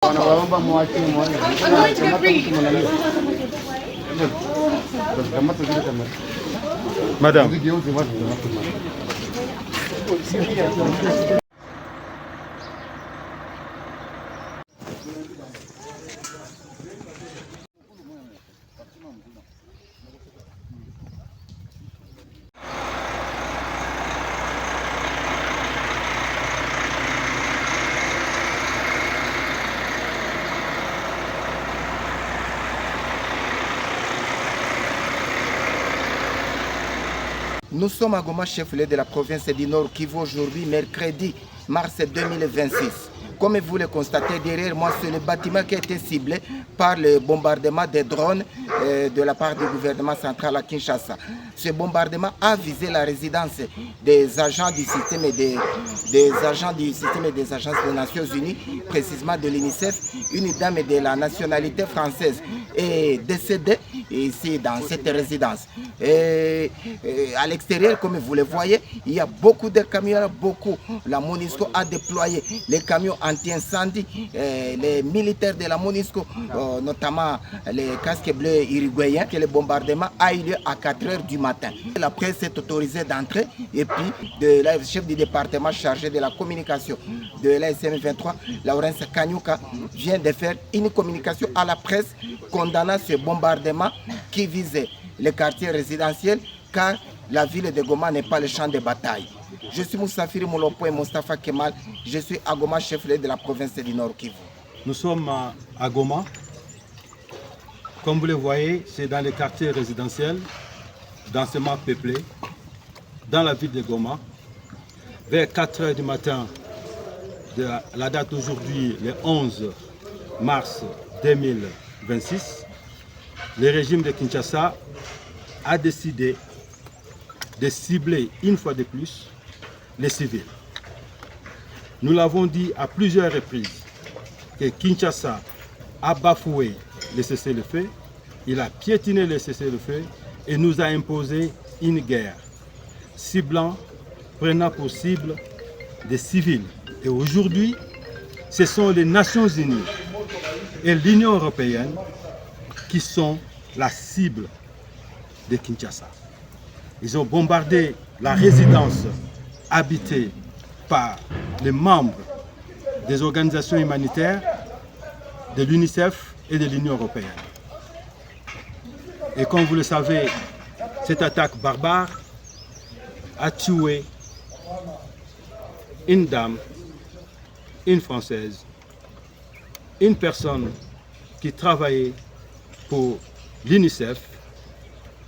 I'm going to get free. Madame. Nous sommes à Goma, chef-lieu de la province du Nord Kivu, aujourd'hui, mercredi, mars 2026. Comme vous le constatez derrière moi, c'est le bâtiment qui a été ciblé par le bombardement des drones de la part du gouvernement central à Kinshasa. Ce bombardement a visé la résidence des agents du système et des agents du système et des agences des Nations Unies, précisément de l'UNICEF. Une dame de la nationalité française est décédée ici dans cette résidence. Et à l'extérieur, comme vous le voyez, il y a beaucoup de camions, beaucoup. La MONUSCO a déployé les camions anti-incendie, les militaires de la MONUSCO, notamment les casques bleus uruguayens, que le bombardement a eu lieu à 4 h du matin. La presse est autorisée d'entrer et puis le chef du département chargé de la communication de l'ASM 23, Laurence Kanyuka, vient de faire une communication à la presse condamnant ce bombardement qui visait les quartiers résidentiels car la ville de Goma n'est pas le champ de bataille. Je suis Moussafiri Moulopo et Mustafa Kemal, je suis à Goma, chef-lieu de la province du Nord Kivu. Nous sommes à Goma. Comme vous le voyez, c'est dans les quartiers résidentiels, densément peuplés, dans la ville de Goma. Vers 4 h du matin, de la date d'aujourd'hui, le 11 mars 2026, le régime de Kinshasa a décidé de cibler une fois de plus les civils. Nous l'avons dit à plusieurs reprises que Kinshasa a bafoué le cessez-le-feu, il a piétiné le cessez-le-feu et nous a imposé une guerre, ciblant, prenant pour cible des civils. Et aujourd'hui, ce sont les Nations Unies et l'Union européenne qui sont la cible de Kinshasa. Ils ont bombardé la résidence habitée par les membres des organisations humanitaires, de l'UNICEF et de l'Union européenne. Et comme vous le savez, cette attaque barbare a tué une dame, une Française, une personne qui travaillait pour l'UNICEF,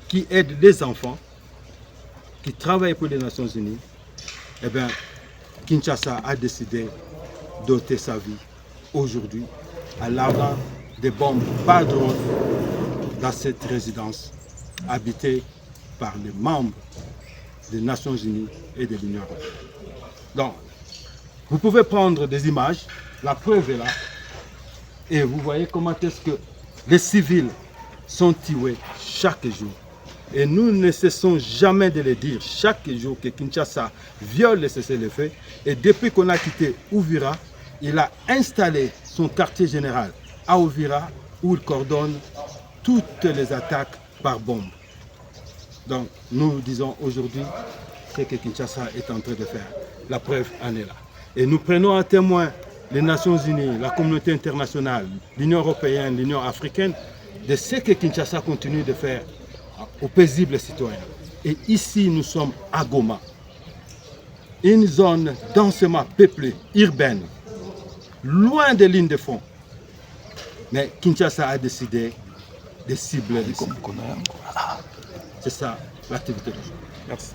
qui aide les enfants, qui travaille pour les Nations Unies. Eh bien, Kinshasa a décidé d'ôter sa vie aujourd'hui à l'arrivée des bombes par drone dans cette résidence habitée par les membres des Nations Unies et de l'Union européenne. Donc, vous pouvez prendre des images, la preuve est là, et vous voyez comment est-ce que les civils sont tués chaque jour. Et nous ne cessons jamais de le dire chaque jour que Kinshasa viole le cessez-le-feu. Et depuis qu'on a quitté Uvira, il a installé son quartier général à Uvira où il coordonne toutes les attaques par bombe. Donc nous disons aujourd'hui ce que Kinshasa est en train de faire. La preuve en est là. Et nous prenons à témoin les Nations Unies, la communauté internationale, l'Union européenne, l'Union africaine, de ce que Kinshasa continue de faire aux paisibles citoyens. Et ici, nous sommes à Goma, une zone densément peuplée, urbaine, loin des lignes de front. Mais Kinshasa a décidé de cibler les civils. C'est ça l'activité d'aujourd'hui. Merci.